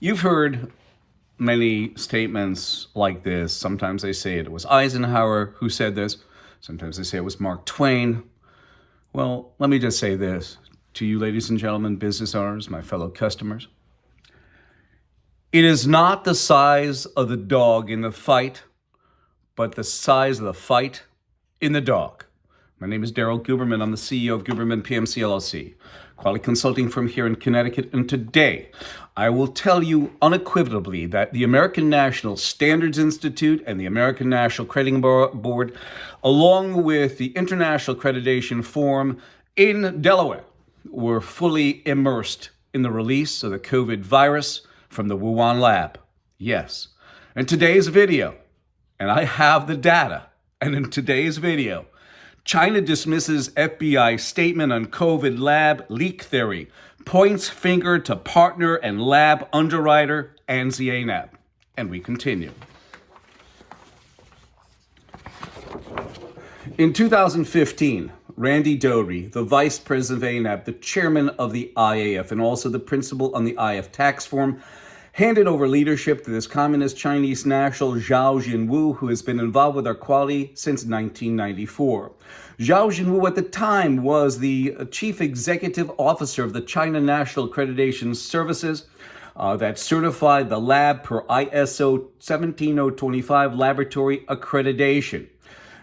You've heard many statements like this. Sometimes they say it was Eisenhower who said this. Sometimes they say it was Mark Twain. Well, let me just say this to you, ladies and gentlemen, business owners, my fellow customers. It is not the size of the dog in the fight, but the size of the fight in the dog. My name is Daryl Guberman. I'm the CEO of GUBERMAN-PMC LLC, quality consulting firm here in Connecticut. And today, I will tell you unequivocally that the American National Standards Institute and the American National Crediting Board, along with the International Accreditation Forum in Delaware, were fully immersed in the release of the COVID virus from the Wuhan lab. Yes. In today's video, and I have the data, and in today's video, China dismisses FBI statement on COVID lab leak theory, points finger to partner and lab underwriter ANSI-ANAB. And we continue. In 2015, Randy Doty, the vice president of ANAB, the chairman of the IAF, and also the principal on the IAF tax form, handed over leadership to this communist Chinese national Zhao Jinwu, who has been involved with our quality since 1994. Zhao Jinwu at the time was the chief executive officer of the China National Accreditation Services that certified the lab per ISO 17025 laboratory accreditation.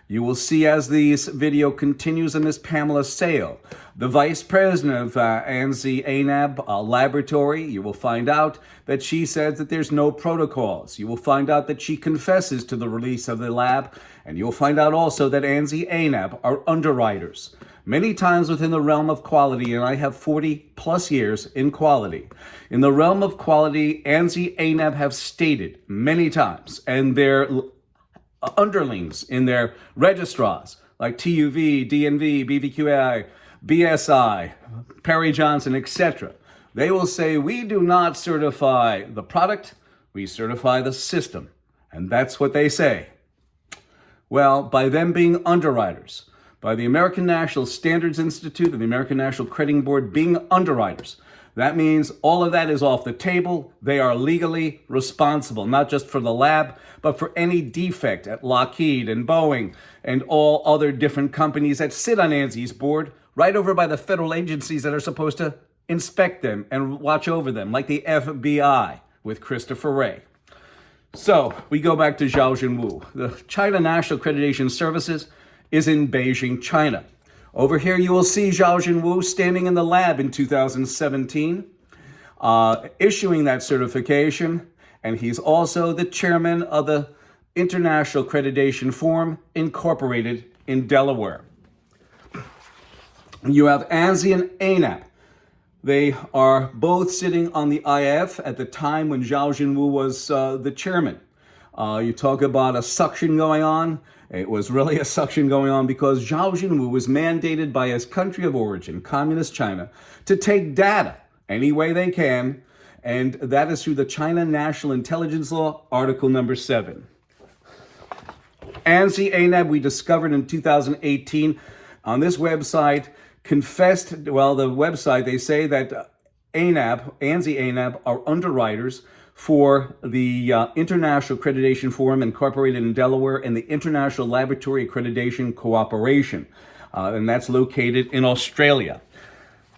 You will see as this video continues in Ms. Pamela Sale, the vice president of ANSI-ANAB laboratory. You will find out that she says that there's no protocols. You will find out that she confesses to the release of the lab. And you'll find out also that ANSI-ANAB are underwriters, many times within the realm of quality, and I have 40 plus years in quality. In the realm of quality, ANSI-ANAB have stated many times, and their underlings in their registrars, like TUV, DNV, BVQI, BSI, Perry Johnson, etc. They will say, we do not certify the product, we certify the system. And that's what they say. Well, by them being underwriters, by the American National Standards Institute and the American National Crediting Board being underwriters, that means all of that is off the table. They are legally responsible, not just for the lab, but for any defect at Lockheed and Boeing and all other different companies that sit on ANSI's board, right over by the federal agencies that are supposed to inspect them and watch over them, like the FBI with Christopher Wray. So we go back to Zhao Jinwu. The China National Accreditation Services is in Beijing, China. Over here, you will see Zhao Jinwu standing in the lab in 2017, issuing that certification. And he's also the chairman of the International Accreditation Forum, Incorporated in Delaware. You have ANSI and ANAB. They are both sitting on the IF at the time when Zhao Jinwu was the chairman. You talk about a suction going on. It was really a suction going on because Zhao Jinwu was mandated by his country of origin, Communist China, to take data any way they can, and that is through the China National Intelligence Law, Article number 7. ANSI-ANAB, we discovered in 2018 on this website, confessed, well, the website, they say that ANSI-ANAB are underwriters for the International Accreditation Forum Incorporated in Delaware and the International Laboratory Accreditation Cooperation, and that's located in Australia.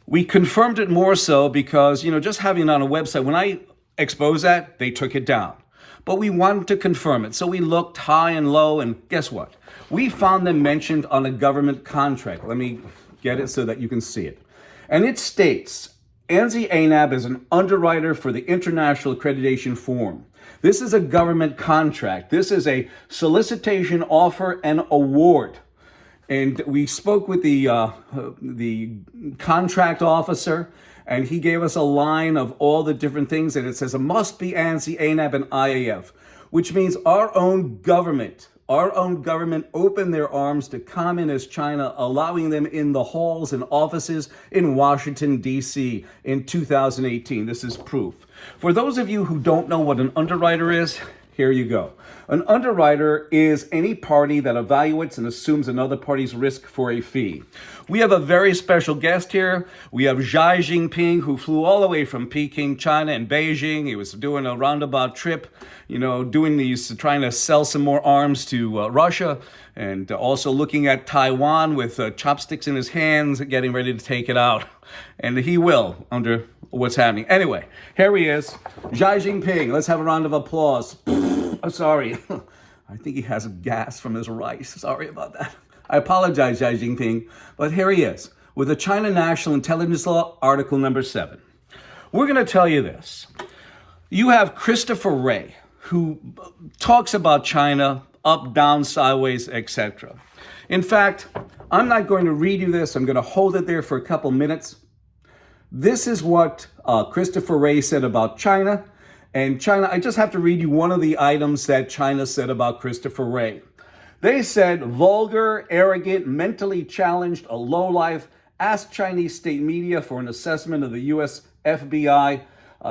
We confirmed it more so because, just having it on a website, when I exposed that, they took it down. But we wanted to confirm it, so we looked high and low, and guess what? We found them mentioned on a government contract. Let me get it so that you can see it. And it states, ANSI-ANAB is an underwriter for the International Accreditation Forum. This is a government contract. This is a solicitation, offer, and award. And we spoke with the contract officer, and he gave us a line of all the different things, and it says it must be ANSI-ANAB and IAF, which means our own government opened their arms to Communist China, allowing them in the halls and offices in Washington, D.C. in 2018. This is proof. For those of you who don't know what an underwriter is, Here you go. An underwriter is any party that evaluates and assumes another party's risk for a fee. We have a very special guest here. We have Xi Jinping, who flew all the way from Peking, China, and Beijing. He was doing a roundabout trip, trying to sell some more arms to Russia, and also looking at Taiwan with chopsticks in his hands, getting ready to take it out. And he will, under what's happening. Anyway, here he is, Xi Jinping. Let's have a round of applause. I'm sorry. I think he has gas from his rice. Sorry about that. I apologize, Xi Jinping. But here he is with the China National Intelligence Law, Article number 7. We're going to tell you this. You have Christopher Wray, who talks about China up, down, sideways, etc. In fact, I'm not going to read you this. I'm going to hold it there for a couple minutes. This is what Christopher Wray said about China. And China, I just have to read you one of the items that China said about Christopher Wray. They said, vulgar, arrogant, mentally challenged, a lowlife, asked Chinese state media for an assessment of the U.S. FBI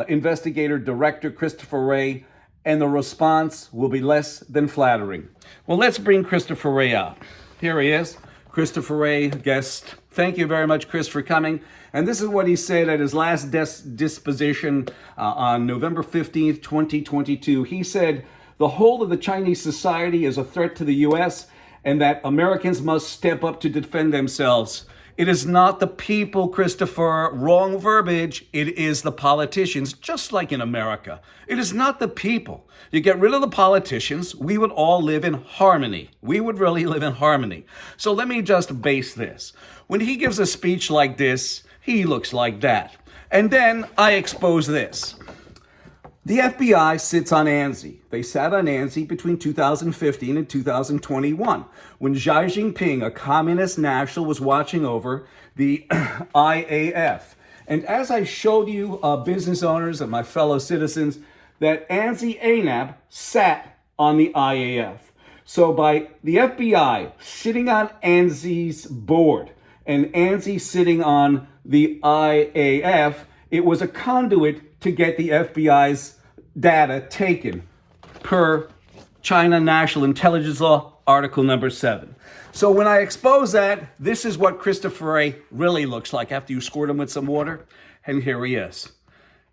investigator director Christopher Wray, and the response will be less than flattering. Well, let's bring Christopher Wray out. Here he is, Christopher Wray, guest. Thank you very much, Chris, for coming. And this is what he said at his last disposition on November 15th, 2022. He said, the whole of the Chinese society is a threat to the U.S. and that Americans must step up to defend themselves. It is not the people, Christopher. Wrong verbiage. It is the politicians, just like in America. It is not the people. You get rid of the politicians, we would all live in harmony. We would really live in harmony. So let me just base this. When he gives a speech like this, he looks like that. And then I expose this. The FBI sits on ANSI. They sat on ANSI between 2015 and 2021 when Xi Jinping, a communist national, was watching over the IAF. And as I showed you, business owners and my fellow citizens, that ANSI-ANAB sat on the IAF. So by the FBI sitting on ANSI's board and ANSI sitting on the IAF, it was a conduit to get the FBI's data taken per China National Intelligence Law, Article number 7. So when I expose that, this is what Christopher Wray really looks like after you squirt him with some water. And here he is.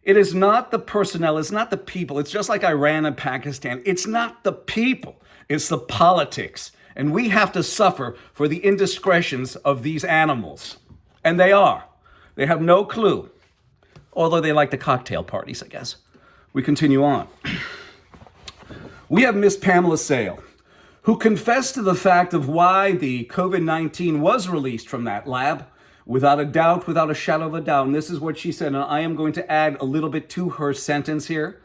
It is not the personnel, it's not the people. It's just like Iran and Pakistan. It's not the people, it's the politics. And we have to suffer for the indiscretions of these animals. And they are. They have no clue. Although they like the cocktail parties, I guess. We continue on. We have Miss Pamela Sale, who confessed to the fact of why the COVID-19 was released from that lab, without a doubt, without a shadow of a doubt. And this is what she said, and I am going to add a little bit to her sentence here,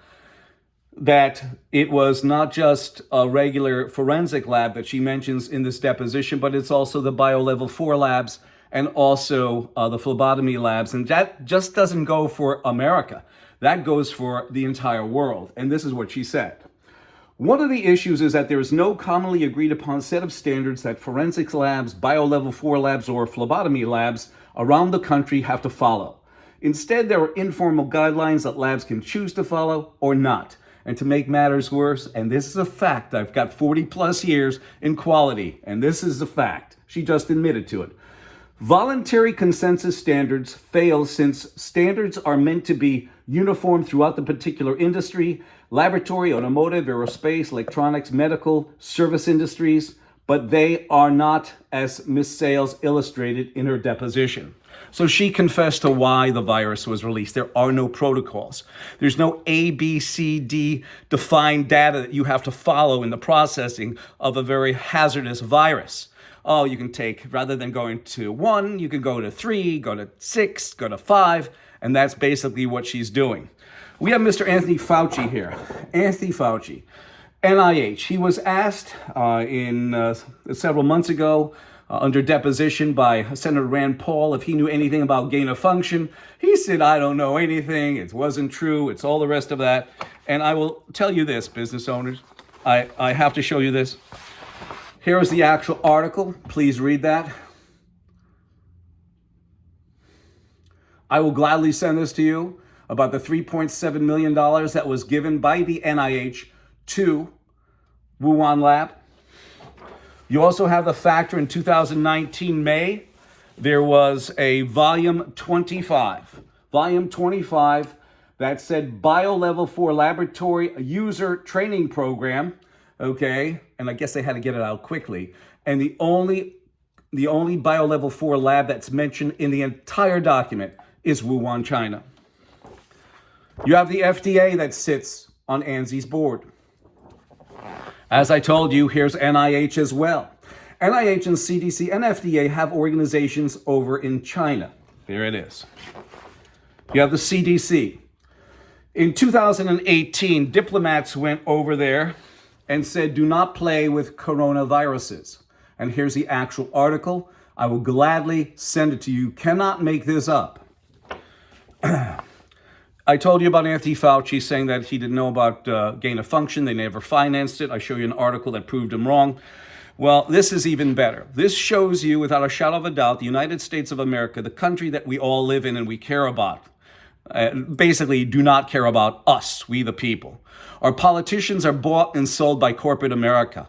that it was not just a regular forensic lab that she mentions in this deposition, but it's also the bio-level 4 labs and also the phlebotomy labs. And that just doesn't go for America. That goes for the entire world. And this is what she said. One of the issues is that there is no commonly agreed upon set of standards that forensics labs, bio-level 4 labs, or phlebotomy labs around the country have to follow. Instead, there are informal guidelines that labs can choose to follow or not. And to make matters worse, and this is a fact, I've got 40 plus years in quality, and this is a fact. She just admitted to it. Voluntary consensus standards fail since standards are meant to be uniform throughout the particular industry, laboratory, automotive, aerospace, electronics, medical, service industries, but they are not, as Ms. Sales illustrated in her deposition. So she confessed to why the virus was released. There are no protocols. There's no A, B, C, D defined data that you have to follow in the processing of a very hazardous virus. Oh, you can take, rather than going to 1, you can go to 3, go to 6, go to 5, and that's basically what she's doing. We have Mr. Anthony Fauci here. Anthony Fauci, NIH. He was asked several months ago under deposition by Senator Rand Paul if he knew anything about gain of function. He said, I don't know anything. It wasn't true. It's all the rest of that. And I will tell you this, business owners. I have to show you this. Here is the actual article. Please read that. I will gladly send this to you about the $3.7 million that was given by the NIH to Wuhan lab. You also have the factor in 2019 May, there was a volume 25 that said Bio-Level 4 Laboratory User Training Program, okay? And I guess they had to get it out quickly. And the only Bio-Level 4 lab that's mentioned in the entire document is Wuhan, China. You have the FDA that sits on ANSI's board. As I told you, here's NIH as well. NIH and CDC and FDA have organizations over in China. There it is. You have the CDC. In 2018, diplomats went over there and said, do not play with coronaviruses. And here's the actual article. I will gladly send it to you. You cannot make this up. I told you about Anthony Fauci saying that he didn't know about gain of function. They never financed it. I show you an article that proved him wrong. Well, this is even better. This shows you, without a shadow of a doubt, the United States of America, the country that we all live in and we care about, basically do not care about us, we the people. Our politicians are bought and sold by corporate America.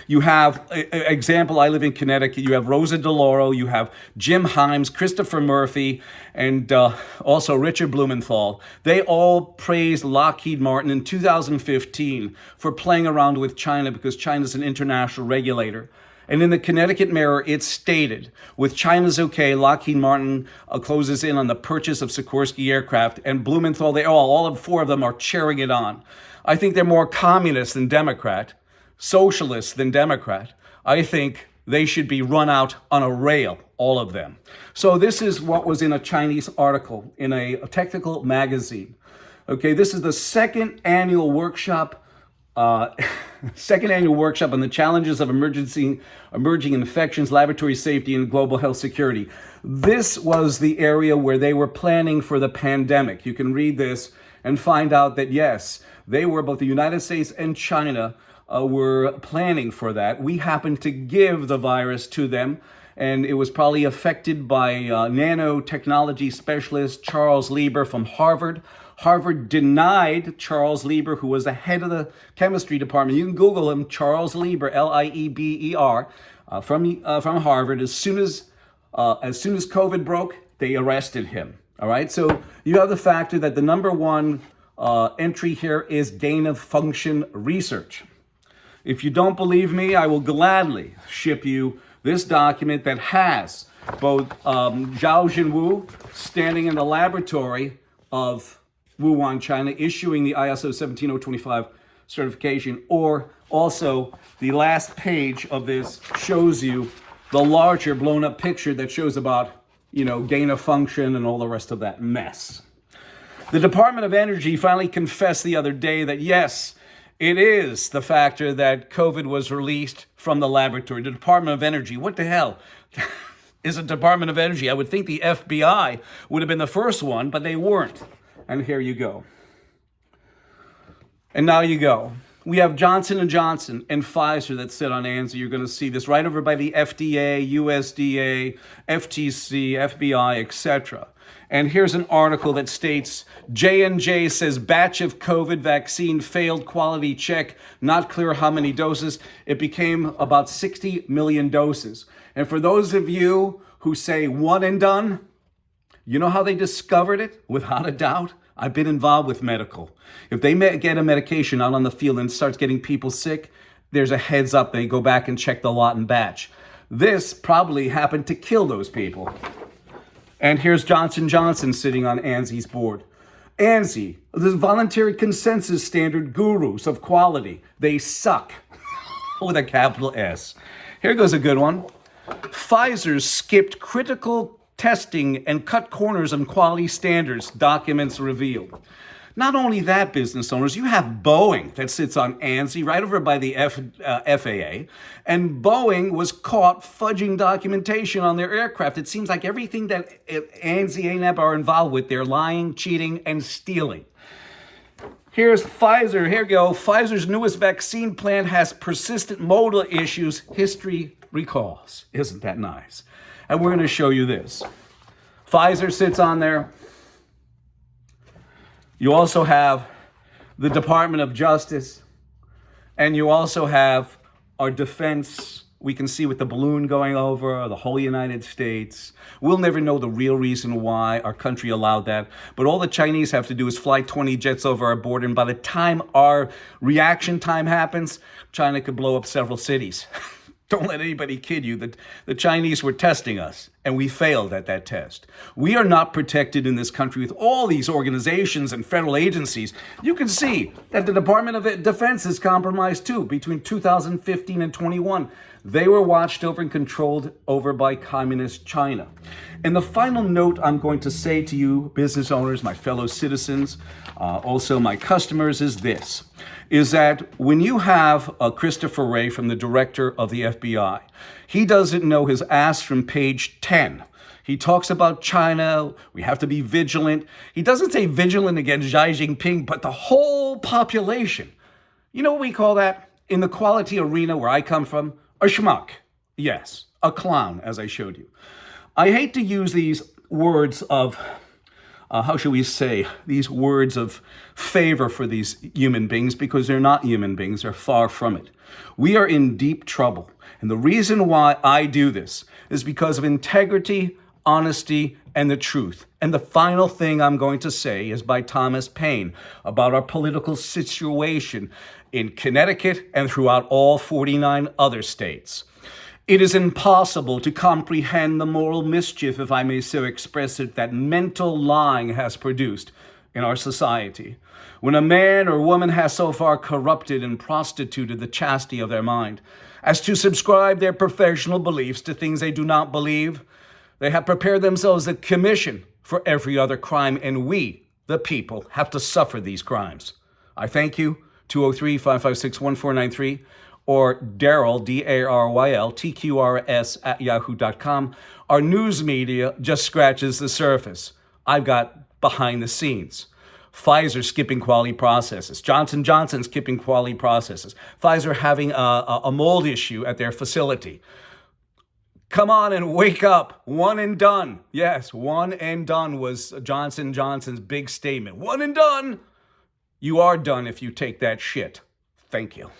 You have, example, I live in Connecticut, you have Rosa DeLauro, you have Jim Himes, Christopher Murphy, and also Richard Blumenthal. They all praised Lockheed Martin in 2015 for playing around with China because China's an international regulator. And in the Connecticut Mirror, it stated, with China's okay, Lockheed Martin closes in on the purchase of Sikorsky aircraft, and Blumenthal, all four of them are cheering it on. I think they're more communist than Democrat. Socialist than Democrat. I think they should be run out on a rail, all of them. So this is what was in a Chinese article in a technical magazine. Okay, this is the second annual workshop on the challenges of emerging infections, laboratory safety, and global health security. This was the area where they were planning for the pandemic. You can read this and find out that yes, they were, both the United States and China were planning for that. We happened to give the virus to them, and it was probably affected by nanotechnology specialist Charles Lieber from Harvard. Harvard denied Charles Lieber, who was the head of the chemistry department. You can Google him, Charles Lieber, Lieber, from Harvard. As soon as COVID broke, they arrested him. All right, so you have the factor that the number one entry here is gain of function research. If you don't believe me, I will gladly ship you this document that has both Zhao Jinwu standing in the laboratory of Wuhan, China, issuing the ISO 17025 certification, or also the last page of this shows you the larger blown up picture that shows about, gain of function and all the rest of that mess. The Department of Energy finally confessed the other day that yes, it is the factor that COVID was released from the laboratory. The Department of Energy, what the hell is a Department of Energy? I would think the FBI would have been the first one, but they weren't. And here you go. And now you go. We have Johnson & Johnson and Pfizer that sit on ANSI. You're going to see this right over by the FDA, USDA, FTC, FBI, etc. And here's an article that states, J&J says batch of COVID vaccine failed quality check, not clear how many doses. It became about 60 million doses. And for those of you who say one and done, you know how they discovered it? Without a doubt, I've been involved with medical. If they get a medication out on the field and starts getting people sick, there's a heads up. They go back and check the lot and batch. This probably happened to kill those people. And here's Johnson & Johnson sitting on ANSI's board. ANSI, the voluntary consensus standard gurus of quality. They suck, with a capital S. Here goes a good one. Pfizer skipped critical testing and cut corners on quality standards, documents revealed. Not only that, business owners, you have Boeing that sits on ANSI right over by the FAA, and Boeing was caught fudging documentation on their aircraft. It seems like everything that ANSI-ANAB are involved with, they're lying, cheating, and stealing. Here's Pfizer. Here you go. Pfizer's newest vaccine plan has persistent modal issues history recalls. Isn't that nice? And we're going to show you this. Pfizer sits on there. You also have the Department of Justice. And you also have our defense. We can see with the balloon going over the whole United States. We'll never know the real reason why our country allowed that. But all the Chinese have to do is fly 20 jets over our border. And by the time our reaction time happens, China could blow up several cities. Don't let anybody kid you that the Chinese were testing us, and we failed at that test. We are not protected in this country with all these organizations and federal agencies. You can see that the Department of Defense is compromised too. Between 2015 and 21, they were watched over and controlled over by communist China. And the final note I'm going to say to you, business owners, my fellow citizens, also my customers, is this. Is that when you have Christopher Wray from the director of the FBI, he doesn't know his ass from page 10. He talks about China, we have to be vigilant. He doesn't say vigilant against Xi Jinping, but the whole population. You know what we call that? In the quality arena where I come from, a schmuck. Yes, a clown, as I showed you. I hate to use these words of how shall we say, these words of favor for these human beings, because they're not human beings, they're far from it. We are in deep trouble. And the reason why I do this is because of integrity, honesty, and the truth. And the final thing I'm going to say is by Thomas Paine about our political situation in Connecticut and throughout all 49 other states. It is impossible to comprehend the moral mischief, if I may so express it, that mental lying has produced in our society. When a man or woman has so far corrupted and prostituted the chastity of their mind as to subscribe their professional beliefs to things they do not believe, they have prepared themselves a commission for every other crime, and we, the people, have to suffer these crimes. I thank you. 203-556-1493. Or Daryl, D-A-R-Y-L, TQRS at yahoo.com. Our news media just scratches the surface. I've got behind the scenes. Pfizer skipping quality processes. Johnson & Johnson skipping quality processes. Pfizer having a mold issue at their facility. Come on and wake up. One and done. Yes, one and done was Johnson & Johnson's big statement. One and done. You are done if you take that shit. Thank you.